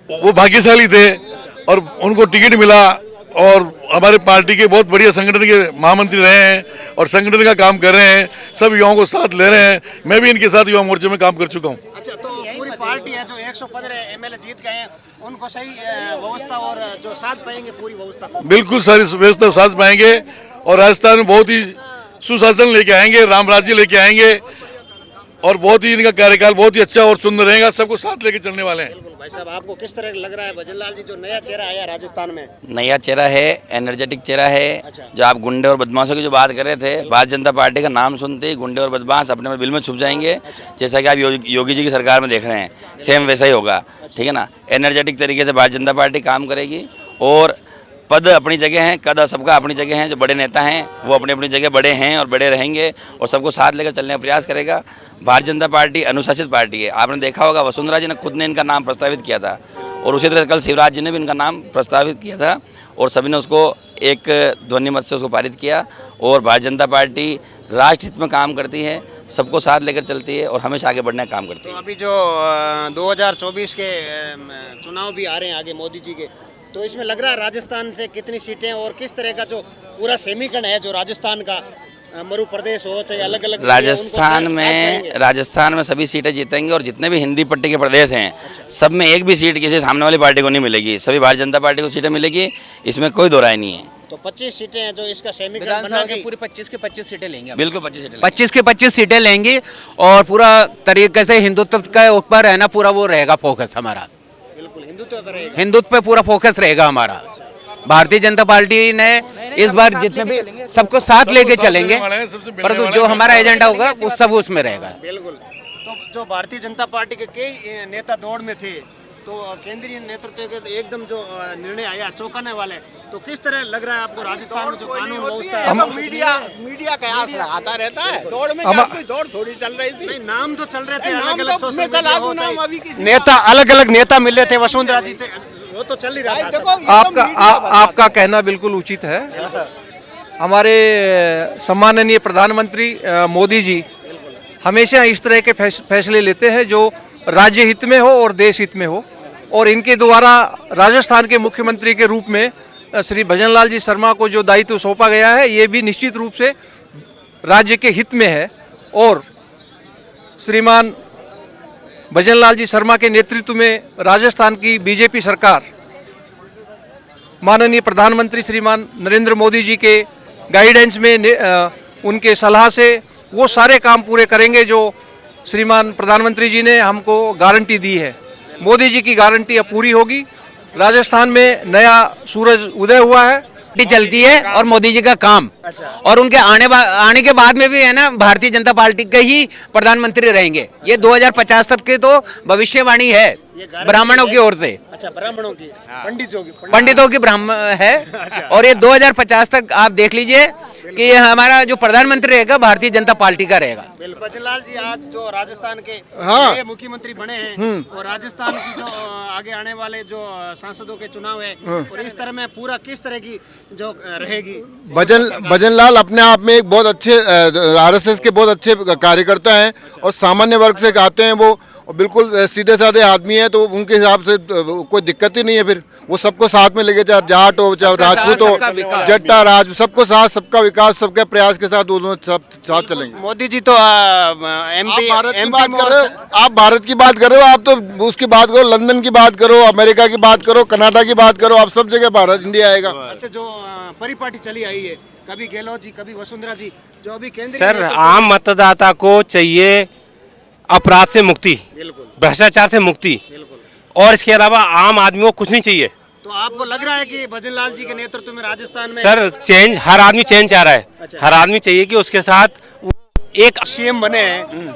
वो भाग्यशाली थे और उनको टिकट मिला और हमारे पार्टी के बहुत बढ़िया संगठन के महामंत्री रहे हैं और संगठन का काम कर रहे हैं। सब युवाओं को साथ ले रहे हैं। मैं भी इनके साथ युवा मोर्चे में काम कर चुका हूँ। अच्छा, तो पूरी पार्टी है जो 115 एमएलए जीत गए हैं, उनको सही व्यवस्था और जो साथ पाएंगे पूरी व्यवस्था? बिल्कुल सारी व्यवस्था साथ पाएंगे और राजस्थान में बहुत ही सुशासन लेके आएंगे, राम राज्य लेके आएंगे और बहुत ही इनका कार्यकाल बहुत ही अच्छा और सुंदर रहेगा। सबको साथ लेके चलने वाले हैं। भाई साहब, आपको किस तरह लग रहा है भजनलाल जी जो नया चेहरा आया राजस्थान में? नया चेहरा है, एनर्जेटिक चेहरा है। अच्छा। जो आप गुंडे और बदमाशों की जो बात कर रहे थे, भारतीय जनता पार्टी का नाम सुनते ही गुंडे और बदमाश अपने में बिल में छुप जाएंगे। अच्छा। जैसा कि आप योगी जी की सरकार में देख रहे हैं, सेम वैसा ही होगा। ठीक है ना। एनर्जेटिक तरीके से भारतीय जनता पार्टी काम करेगी और पद अपनी जगह हैं, कद सबका अपनी जगह है। जो बड़े नेता हैं वो अपनी अपनी जगह बड़े हैं और बड़े रहेंगे और सबको साथ लेकर चलने का प्रयास करेगा। भारतीय जनता पार्टी अनुशासित पार्टी है। आपने देखा होगा वसुंधरा जी ने खुद ने इनका नाम प्रस्तावित किया था और उसी तरह कल शिवराज जी ने भी इनका नाम प्रस्तावित किया था और सभी ने उसको एक ध्वनि मत से उसको पारित किया। और भारतीय जनता पार्टी राष्ट्र हित में काम करती है, सबको साथ लेकर चलती है और हमेशा आगे बढ़ने का काम करती है। तो अभी जो 2024 के चुनाव भी आ रहे हैं आगे मोदी जी के, तो इसमें लग रहा है राजस्थान से कितनी सीटें और किस तरह का जो पूरा समीकरण है जो राजस्थान का मरु प्रदेश हो चाहे अलग अलग राजस्थान में सभी सीटें जीतेंगे और जितने भी हिंदी पट्टी के प्रदेश हैं सब में एक भी सीट किसी सामने वाली पार्टी को नहीं मिलेगी। सभी भारतीय जनता पार्टी को सीटें मिलेगी, इसमें कोई दो राय नहीं है। तो 25 सीटें हैं जो इसका समीकरण बना के पूरे 25 के 25 सीटें लेंगे। बिल्कुल 25 सीटें 25 के 25 सीटें लेंगे और पूरा तरीके से हिंदुत्व के ऊपर है ना, पूरा वो रहेगा फोकस हमारा। बिल्कुल हिंदुत्व पर रहेगा। हिंदुत्व पे पूरा फोकस रहेगा हमारा। भारतीय जनता पार्टी ने इस बार जितने भी सबको साथ लेके चलेंगे, परंतु जो हमारा एजेंडा होगा वो सब उसमें रहेगा। बिल्कुल। तो जो भारतीय जनता पार्टी के कई नेता दौड़ में थे, तो केंद्रीय नेतृत्व के एकदम जो निर्णय आया चौंकाने वाले, तो किस तरह लग रहा है आपको राजस्थान में जो कानून व्यवस्था है? मीडिया का आता रहता है दौड़ में, कोई दौड़ थोड़ी चल रही थी। नहीं, नाम तो चल रहे थे अलग अलग, तो सोशल मैं चला दूं मीडिया नाम हो अभी चाहे किसी नेता अलग अलग नेता मिले थे, वसुंधरा जी थे, वो तो चल ही रहा था सब। आपका कहना बिल्कुल उचित है। हमारे सम्माननीय प्रधानमंत्री मोदी जी हमेशा इस तरह के फैसले लेते हैं जो राज्य हित में हो और देश हित में हो, और इनके द्वारा राजस्थान के मुख्यमंत्री के रूप में श्री भजनलाल जी शर्मा को जो दायित्व सौंपा गया है, ये भी निश्चित रूप से राज्य के हित में है। और श्रीमान भजनलाल जी शर्मा के नेतृत्व में राजस्थान की बीजेपी सरकार माननीय प्रधानमंत्री श्रीमान नरेंद्र मोदी जी के गाइडेंस में उनके सलाह से वो सारे काम पूरे करेंगे जो श्रीमान प्रधानमंत्री जी ने हमको गारंटी दी है। मोदी जी की गारंटी अब पूरी होगी। राजस्थान में नया सूरज उदय हुआ है, चलती है और मोदी जी का काम। और उनके आने के बाद में भी है ना, भारतीय जनता पार्टी के ही प्रधानमंत्री रहेंगे। ये 2050 तक के तो भविष्यवाणी है ब्राह्मणों की ओर से। अच्छा, ब्राह्मणों की, पंडितों की ब्राह्मण है। और ये 2050 तक आप देख लीजिए कि ये हमारा जो प्रधानमंत्री रहेगा भारतीय जनता पार्टी का रहेगा। भजनलाल जी आज जो राजस्थान के नए मुख्यमंत्री बने हैं और राजस्थान की जो आगे आने वाले जो सांसदों के चुनाव है, और इस तरह में पूरा किस तरह की जो रहेगी? भजनलाल अपने आप में एक बहुत अच्छे आरएसएस के बहुत अच्छे कार्यकर्ता हैं और सामान्य वर्ग से आते हैं। वो बिल्कुल सीधे साधे आदमी है, तो उनके हिसाब से कोई दिक्कत ही नहीं है। फिर वो सबको साथ में लेके, चाहे जाट हो चाहे राजपूत हो, जट्टा राज, सबको साथ, सबका विकास, सबके प्रयास के साथ दोनों सब साथ चलेंगे। मोदी जी तो एमपी आप भारत की बात कर रहे हो, आप तो उसकी बात करो, लंदन की बात करो, अमेरिका की बात करो, कनाडा की बात करो, आप सब जगह भारत इंडिया आएगा। अच्छा, जो परिपाटी चली आई है, कभी गहलोत जी कभी वसुंधरा जी, जो अभी केंद्रीय सर आम मतदाता को चाहिए अपराध से मुक्ति, भ्रष्टाचार से मुक्ति, और इसके अलावा आम आदमी को कुछ नहीं चाहिए। तो आपको लग रहा है कि भजनलाल जी के नेतृत्व में राजस्थान में सर चेंज, हर आदमी चेंज चाह रहा है। अच्छा। हर आदमी चाहिए कि उसके साथ एक सीएम बने हैं।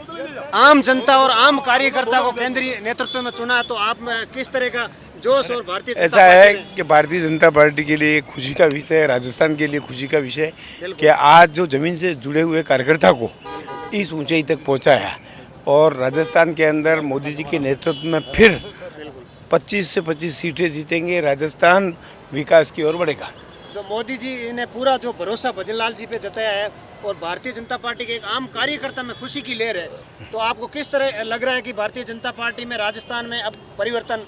आम जनता और आम कार्यकर्ता को केंद्रीय नेतृत्व में चुना, तो आप में किस तरह का जोश और भारतीय जनता ऐसा है पार्टी कि भारतीय जनता पार्टी के लिए खुशी का विषय है, राजस्थान के लिए खुशी का विषय कि आज जो जमीन से जुड़े हुए कार्यकर्ता को इस ऊंचाई तक पहुंचाया और राजस्थान के अंदर मोदी जी के नेतृत्व में फिर 25 से 25 सीटें जीतेंगे, राजस्थान विकास की ओर बढ़ेगा। जो मोदी जी ने पूरा जो भरोसा भजनलाल जी पे जताया है और भारतीय जनता पार्टी के एक आम कार्यकर्ता में खुशी की लहर है, तो आपको किस तरह लग रहा है कि भारतीय जनता पार्टी में राजस्थान में अब परिवर्तन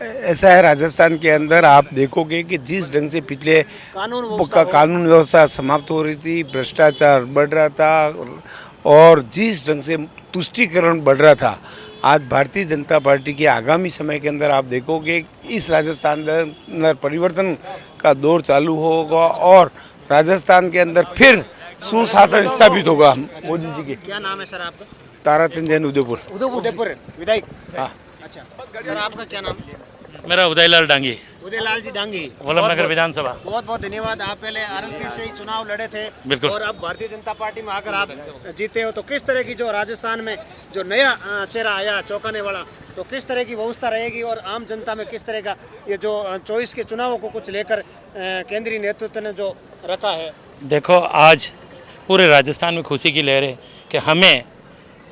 ऐसा है राजस्थान के अंदर आप देखोगे कि जिस ढंग से पिछले कानून व्यवस्था समाप्त हो रही थी, भ्रष्टाचार बढ़ रहा था और जिस ढंग से तुष्टीकरण बढ़ रहा था, आज भारतीय जनता पार्टी के आगामी समय के अंदर आप देखोगे इस राजस्थान के अंदर परिवर्तन का दौर चालू होगा और राजस्थान के अंदर फिर सुशासन स्थापित होगा मोदी जी के। क्या नाम है सर आपका? ताराचंद जैन उदयपुर। उदयपुर विधायक। हाँ। अच्छा सर, आपका क्या नाम है? मेरा उदयलाल डांगी, उदयलाल जी डांगी, वल्लभनगर विधानसभा। बहुत बहुत धन्यवाद। आप पहले आरएलपी से ही चुनाव लड़े थे बिल्कुल। और अब भारतीय जनता पार्टी में आकर आप जीते हो, तो किस तरह की जो राजस्थान में जो नया चेहरा आया चौंकाने वाला, तो किस तरह की व्यवस्था रहेगी और आम जनता में किस तरह का ये जो 24 के चुनावों को कुछ लेकर केंद्रीय नेतृत्व ने जो रखा है? देखो, आज पूरे राजस्थान में खुशी की लहर है कि हमें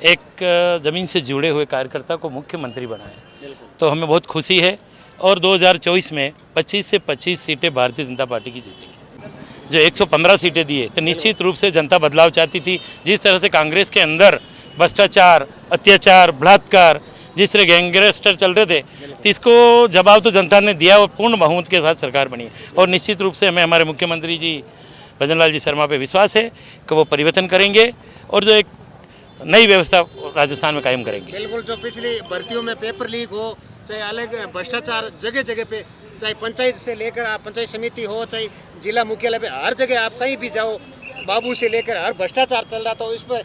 एक ज़मीन से जुड़े हुए कार्यकर्ता को मुख्यमंत्री बनाया, तो हमें बहुत खुशी है। और 2024 में 25 से 25 सीटें भारतीय जनता पार्टी की जीतेंगी। जो 115 सीटें दिए, तो निश्चित रूप से जनता बदलाव चाहती थी। जिस तरह से कांग्रेस के अंदर भ्रष्टाचार, अत्याचार, बलात्कार, जिस तरह गैंगस्टर चल रहे थे, तो इसको जवाब तो जनता ने दिया और पूर्ण बहुमत के साथ सरकार बनी। और निश्चित रूप से हमें हमारे मुख्यमंत्री जी भजनलाल जी शर्मा पे विश्वास है कि वो परिवर्तन करेंगे और जो एक नई व्यवस्था राजस्थान में कायम करेंगे। बिल्कुल। जो पिछली भर्तियों में पेपर लीक हो, चाहे अलग भ्रष्टाचार जगह जगह पे, चाहे पंचायत से लेकर आप पंचायत समिति हो, चाहे जिला मुख्यालय पे, हर जगह आप कहीं भी जाओ, बाबू से लेकर हर भ्रष्टाचार चल रहा, तो इस पर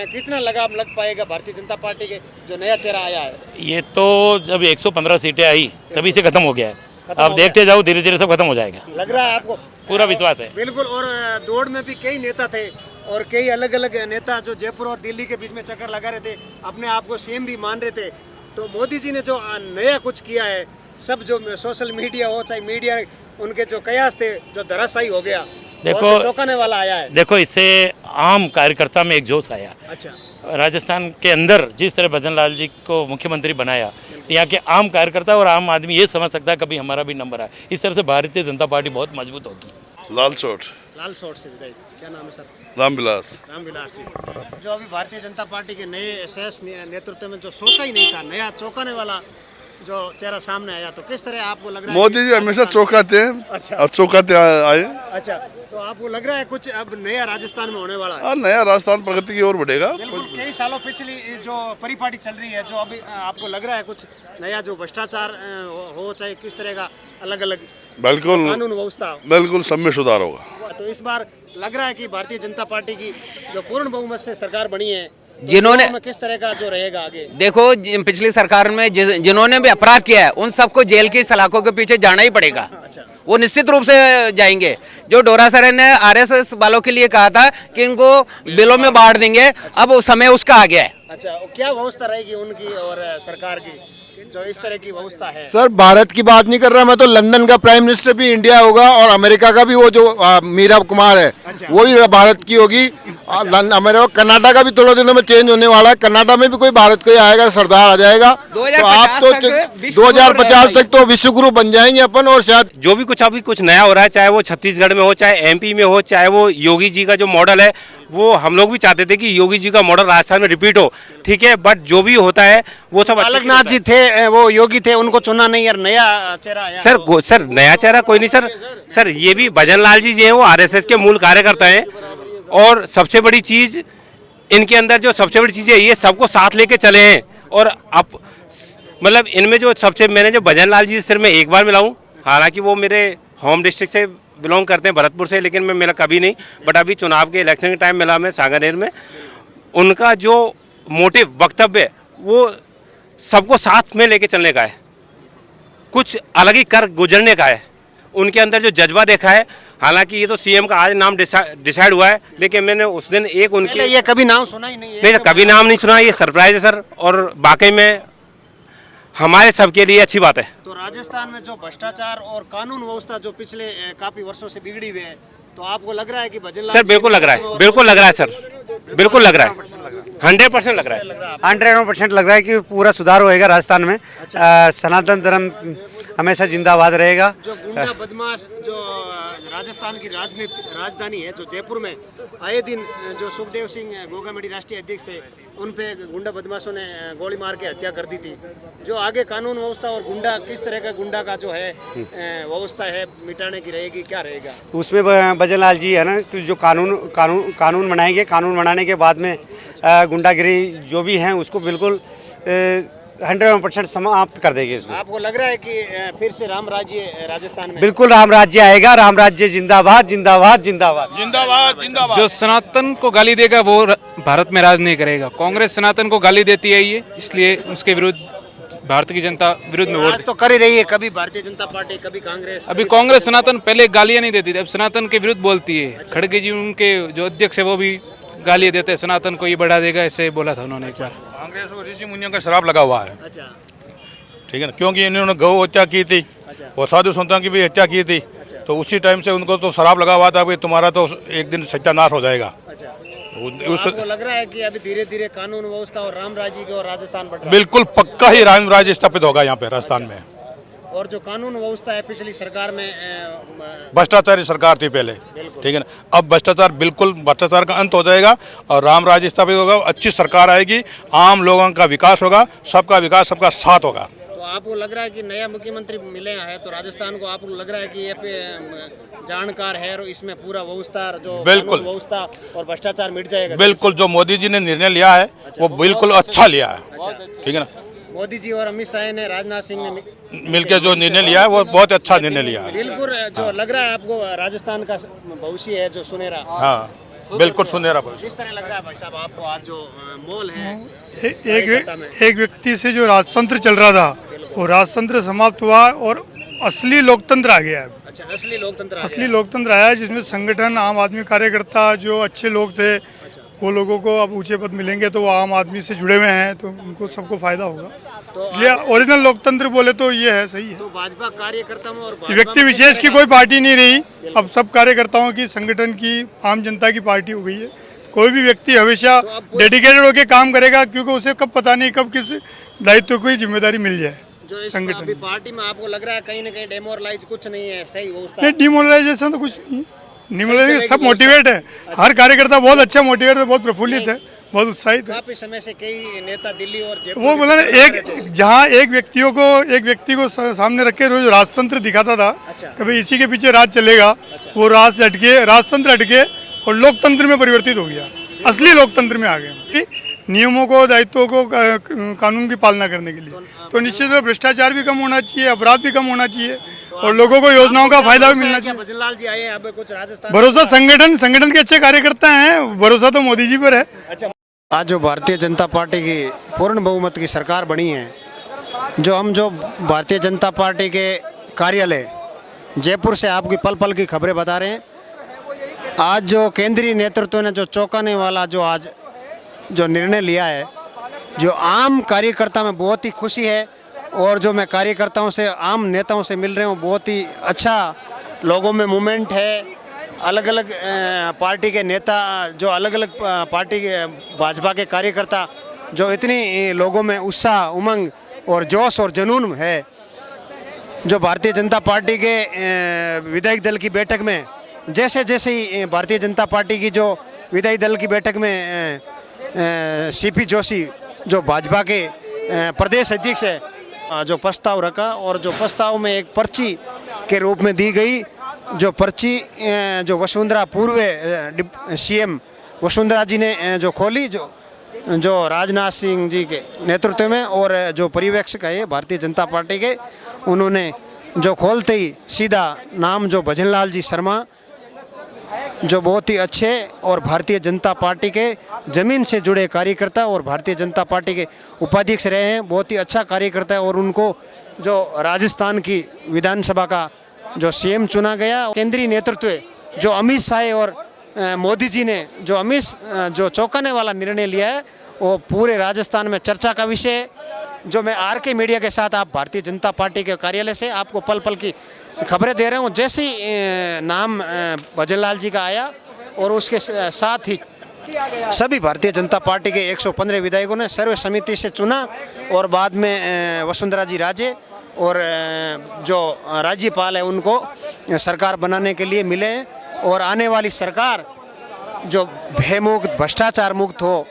कितना लगाम लग पाएगा भारतीय जनता पार्टी के जो नया चेहरा आया है? ये तो जब 115 सीटें आई तभी से खत्म हो गया है। आप देखते जाओ, धीरे धीरे सब खत्म हो जाएगा। लग रहा है आपको? पूरा विश्वास है। बिल्कुल। और दौड़ में भी कई नेता थे और कई अलग अलग नेता जो जयपुर और दिल्ली के बीच में चक्कर लगा रहे थे, अपने आप को सीएम भी मान रहे थे। तो मोदी जी ने जो नया कुछ किया है, सब जो सोशल मीडिया हो चाहे मीडिया, उनके जो कयास थे जो धराशायी हो गया, देखो चौंकाने वाला आया है। देखो, इससे आम कार्यकर्ता में एक जोश आया। अच्छा। राजस्थान के अंदर जिस तरह भजनलाल जी को मुख्यमंत्री बनाया, यहाँ के आम कार्यकर्ता और आम आदमी ये समझ सकता है कभी हमारा भी नंबर आए। इस तरह से भारतीय जनता पार्टी बहुत मजबूत होगी। लाल चोट, लाल सोट से विधायक। क्या नाम है सर? रामविलास। रामविलास जी। जो अभी भारतीय जनता पार्टी के नए एसएस नेतृत्व में जो सोचा ही नहीं था, नया चौंकाने वाला जो चेहरा सामने आया, तो किस तरह आपको लग रहा है? मोदी जी हमेशा चौंकाते हैं। अच्छा। और चौंकाते आए। अच्छा, तो आपको लग रहा है कुछ अब नया राजस्थान में होने वाला है? और नया राजस्थान प्रगति की ओर बढ़ेगा। बिल्कुल। कई सालों पिछली जो परिपाटी चल रही है, जो अभी आपको लग रहा है कुछ नया जो भ्रष्टाचार हो चाहे किस तरह का अलग अलग बिल्कुल कानून व्यवस्था, बिल्कुल सब में सुधार होगा। तो इस बार लग रहा है कि भारतीय जनता पार्टी की जो पूर्ण बहुमत से सरकार बनी है, जिन्होंने में किस तरह का जो रहेगा आगे? देखो, पिछली सरकार में जिन्होंने भी अपराध किया है उन सबको जेल की सलाखों के पीछे जाना ही पड़ेगा। अच्छा। वो निश्चित रूप से जाएंगे। जो डोरा सरेन ने आरएसएस वालों के लिए कहा था कि इनको बिलों में बांट देंगे, अब वो समय उसका आ गया है। अच्छा, क्या व्यवस्था रहेगी उनकी और सरकार की जो इस तरह की व्यवस्था है? सर, भारत की बात नहीं कर रहा मैं, तो लंदन का प्राइम मिनिस्टर भी इंडिया होगा और अमेरिका का भी वो जो मीरा कुमार है, वो भी भारत की होगी। अमेरिका, कनाडा का भी थोड़े दिनों में चेंज होने वाला है। कनाडा में भी कोई भारत का ही आएगा, सरदार आ जाएगा। तो आप तो 2050 तक तो विश्व गुरु बन जाएंगे अपन। और शायद जो भी कुछ अभी कुछ नया हो रहा है, चाहे वो छत्तीसगढ़ में हो, चाहे एमपी में हो, चाहे वो योगी जी का जो मॉडल है, वो हम लोग भी चाहते थे कि योगी जी का मॉडल राजस्थान में रिपीट हो, ठीक है। बट जो भी होता है वो सब अलगनाथ जी थे, वो योगी थे, उनको चुना नहीं और नया चेहरा आया। सर नया चेहरा कोई नहीं सर ये भी भजनलाल जी हैं, वो आरएसएस के मूल कार्यकर्ता हैं। और सबसे बड़ी चीज इनके अंदर जो सबसे बड़ी चीज है, ये सबको साथ लेके चले हैं। और अब मतलब इनमें जो सबसे, मैंने जो भजनलाल जी सिर में एक बार मिला हूँ, हालांकि वो मेरे होम डिस्ट्रिक्ट से बिलोंग करते हैं, भरतपुर से, लेकिन मैं मिला कभी नहीं। बट अभी चुनाव के इलेक्शन के टाइम मिला मैं सांगानेर में। उनका जो मोटिव वक्तव्य वो सबको साथ में लेके चलने का है, कुछ अलग ही कर गुजरने का है। उनके अंदर जो जज्बा देखा है, हालांकि ये तो सीएम का आज नाम डिसाइड हुआ है, लेकिन मैंने उस दिन एक उनके ये कभी नाम सुना ही नहीं है। नहीं, कभी नाम नहीं सुना। ये सरप्राइज है सर, और वाकई में हमारे सबके लिए अच्छी बात है। तो राजस्थान में जो भ्रष्टाचार और कानून व्यवस्था जो पिछले काफी वर्षों से बिगड़ी हुई है, तो आपको लग रहा है कि भजनलाल सर बिल्कुल लग रहा है, बिल्कुल लग रहा है सर, बिल्कुल लग रहा है, 100% लग रहा है, 100% लग रहा है कि पूरा सुधार होएगा राजस्थान में। सनातन धर्म हमेशा जिंदाबाद रहेगा। जो गुंडा बदमाश जो राजस्थान की राजधानी है जो जयपुर में, आए दिन जो सुखदेव सिंह गोगामेडी राष्ट्रीय अध्यक्ष थे, उन पे गुंडा बदमाशों ने गोली मार के हत्या कर दी थी। जो आगे कानून व्यवस्था और गुंडा किस तरह का गुंडा का जो है व्यवस्था है मिटाने की रहेगी, क्या रहेगा उसमें भजनलाल जी है ना कि जो कानून बनाएंगे, कानून बनाने के बाद में गुंडागिरी जो भी हैं उसको बिल्कुल 100% समाप्त कर देंगे इसको। आपको लग रहा है कि फिर से राम राज्य राजस्थान में? बिल्कुल राम राज्य आएगा, राम राज्य जिंदाबाद जिंदाबाद जिंदाबाद जिंदाबाद जिंदाबाद। जो सनातन को गाली देगा वो भारत में राज नहीं करेगा। कांग्रेस सनातन को गाली देती है ये, इसलिए उसके विरुद्ध भारत की जनता विरुद्ध में वोट आज तो कर ही रही है, कभी भारतीय जनता पार्टी, कभी कांग्रेस। अभी कांग्रेस सनातन पहले गालियां नहीं देती थी, अब सनातन के विरुद्ध बोलती है। खड़गे जी उनके जो अध्यक्ष है वो भी गालियां देते हैं, सनातन को ये बढ़ा देगा, ऐसे बोला था उन्होंने एक बार। कांग्रेस और ऋषि मुनियों का शराब लगा हुआ है, अच्छा ठीक है ना, क्योंकि इन्होंने गौ हत्या की थी और साधु संतों की भी हत्या की थी, तो उसी टाइम से उनको तो शराब लगा हुआ था कि तुम्हारा तो एक दिन सत्यानाश हो जाएगा। अच्छा। उस आपको लग रहा है कि अभी धीरे धीरे कानून व्यवस्था और राम राज्य की और राजस्थान बढ़ रहा है? बिल्कुल पक्का ही राम राज्य स्थापित होगा यहाँ पे राजस्थान में। और जो कानून व्यवस्था है पिछली सरकार में भ्रष्टाचारी सरकार थी पहले, ठीक है ना, अब भ्रष्टाचार का अंत हो जाएगा और राम राज्य स्थापित होगा, अच्छी सरकार आएगी, आम लोगों का विकास होगा, सबका विकास सबका साथ होगा। तो आपको लग रहा है कि नया मुख्यमंत्री मिले हैं तो राजस्थान को आपको लग रहा है कि ये पे जानकार है और इसमें पूरा व्यवस्था जो बिल्कुल व्यवस्था और भ्रष्टाचार मिट जाएगा? बिल्कुल, जो मोदी जी ने निर्णय लिया है वो बिल्कुल अच्छा लिया है, ठीक है ना। मोदी जी और अमित शाह ने, राजनाथ सिंह ने मिलकर जो निर्णय लिया है वो बहुत अच्छा निर्णय लिया है। बिल्कुल जो लग रहा है आपको राजस्थान का भविष्य है जो सुनहरा। हाँ बिल्कुल सुनहरा भविष्य। किस तरह लग रहा है भाई साहब आपको आज जो मोल है एक व्यक्ति से जो राजतंत्र चल रहा था वो राजतंत्र समाप्त हुआ और असली लोकतंत्र आ गया है। अच्छा, असली लोकतंत्र असली लोकतंत्र आया है जिसमें संगठन, आम आदमी कार्यकर्ता जो अच्छे लोग थे वो लोगों को अब ऊंचे पद मिलेंगे तो वो आम आदमी से जुड़े हुए हैं तो उनको सबको फायदा होगा। तो इसलिए ओरिजिनल लोकतंत्र बोले तो ये है, सही है। तो भाजपा कार्यकर्ता में और व्यक्ति विशेष की कोई पार्टी नहीं रही, अब सब कार्यकर्ताओं की, संगठन की, आम जनता की पार्टी हो गई है। कोई भी व्यक्ति हमेशा डेडिकेटेड होकर काम करेगा क्योंकि उसे कब पता नहीं कब किस दायित्व की जिम्मेदारी मिल जाए। जो इस अभी पार्टी में आपको लग रहा है कहीं ना कहीं डेमोरलाइज कुछ नहीं है, सही व्यवस्था नहीं, डिमोरलाइजेशन तो कुछ नहीं, डिमोरलाइजेशन सब मोटिवेट है, हर कार्यकर्ता बहुत अच्छा मोटिवेट है, बहुत प्रफुल्लित है, बहुत उत्साहित है। काफी समय से कई नेता दिल्ली और जयपुर वो बोला एक जहाँ एक व्यक्ति को सामने रख के रोज राजतंत्र दिखाता था, कभी इसी के पीछे राज चलेगा, वो राज से हटके, राजतंत्र हटके और लोकतंत्र में परिवर्तित हो गया, असली लोकतंत्र में आ गए। नियमों को, दायित्वों को, कानून की पालना करने के लिए तो निश्चित रूप से भ्रष्टाचार भी कम होना चाहिए, अपराध भी कम होना चाहिए और लोगों को योजनाओं का फायदा भी मिलना चाहिए। भजनलाल जी आए अब कुछ राजस्थान भरोसा संगठन के अच्छे कार्यकर्ता हैं, भरोसा तो मोदी जी पर है। अच्छा, आज जो भारतीय जनता पार्टी की पूर्ण बहुमत की सरकार बनी है, जो भारतीय जनता पार्टी के कार्यालय जयपुर से आपकी पल पल की खबरें बता रहे हैं। आज जो केंद्रीय नेतृत्व ने जो चौंकाने वाला जो निर्णय लिया है, जो आम कार्यकर्ता में बहुत ही खुशी है और जो मैं कार्यकर्ताओं से, आम नेताओं से मिल रहे हूँ, बहुत ही अच्छा लोगों में मूवमेंट है। अलग अलग पार्टी के नेता, जो अलग अलग पार्टी के भाजपा के कार्यकर्ता, जो इतनी लोगों में उत्साह, उमंग और जोश और जुनून है, जो भारतीय जनता पार्टी के विधायक दल की बैठक में जैसे ही भारतीय जनता पार्टी की जो विधायक दल की बैठक में सीपी जोशी जो भाजपा के प्रदेश अध्यक्ष है, जो प्रस्ताव रखा और जो प्रस्ताव में एक पर्ची के रूप में दी गई, जो पर्ची जो वसुंधरा पूर्व सीएम वसुंधरा जी ने जो खोली, जो राजनाथ सिंह जी के नेतृत्व में और जो पर्यवेक्षक है भारतीय जनता पार्टी के, उन्होंने जो खोलते ही सीधा नाम जो भजनलाल जी शर्मा, जो बहुत ही अच्छे और भारतीय जनता पार्टी के ज़मीन से जुड़े कार्यकर्ता और भारतीय जनता पार्टी के उपाध्यक्ष रहे हैं, बहुत ही अच्छा कार्यकर्ता है और उनको जो राजस्थान की विधानसभा का जो सीएम चुना गया। केंद्रीय नेतृत्व जो अमित शाह और मोदी जी ने जो चौंकाने वाला निर्णय लिया है, वो पूरे राजस्थान में चर्चा का विषय है। जो मैं आरके मीडिया के साथ आप भारतीय जनता पार्टी के कार्यालय से आपको पल पल की खबरें दे रहा हूँ। जैसे ही नाम भजनलाल जी का आया और उसके साथ ही सभी भारतीय जनता पार्टी के 115 विधायकों ने सर्वसम्मति से चुना और बाद में वसुंधरा जी राजे और जो राज्यपाल है उनको सरकार बनाने के लिए मिले और आने वाली सरकार जो भयमुक्त, भ्रष्टाचार मुक्त हो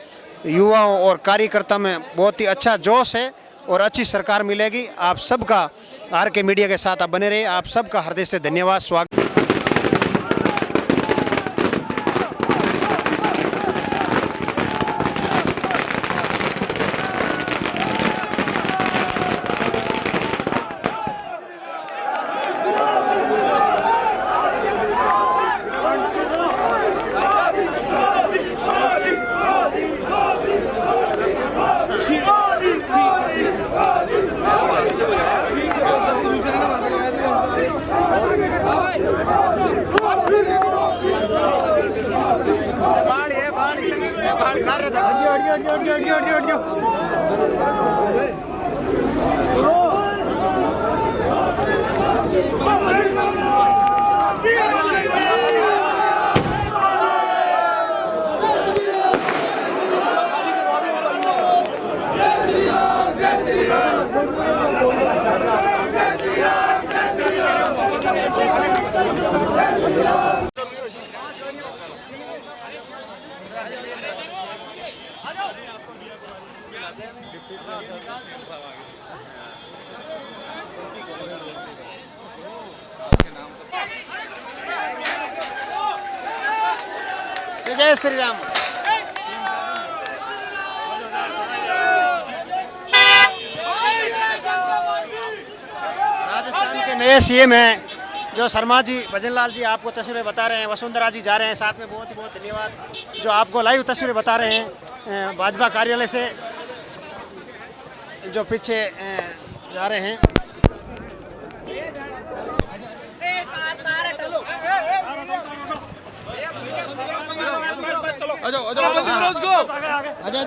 युवाओं और कार्यकर्ता में बहुत ही अच्छा जोश है और अच्छी सरकार मिलेगी। आप सबका आर के मीडिया के साथ आप बने रहिए। आप सबका हृदय से धन्यवाद, स्वागत। जय श्री राम। राजस्थान के नए सीएम हैं जो शर्मा जी, भजनलाल जी आपको तस्वीरें बता रहे हैं, वसुंधरा जी जा रहे हैं साथ में, बहुत ही बहुत धन्यवाद जो आपको लाइव तस्वीरें बता रहे हैं भाजपा कार्यालय से जो पीछे जा रहे हैं। आजा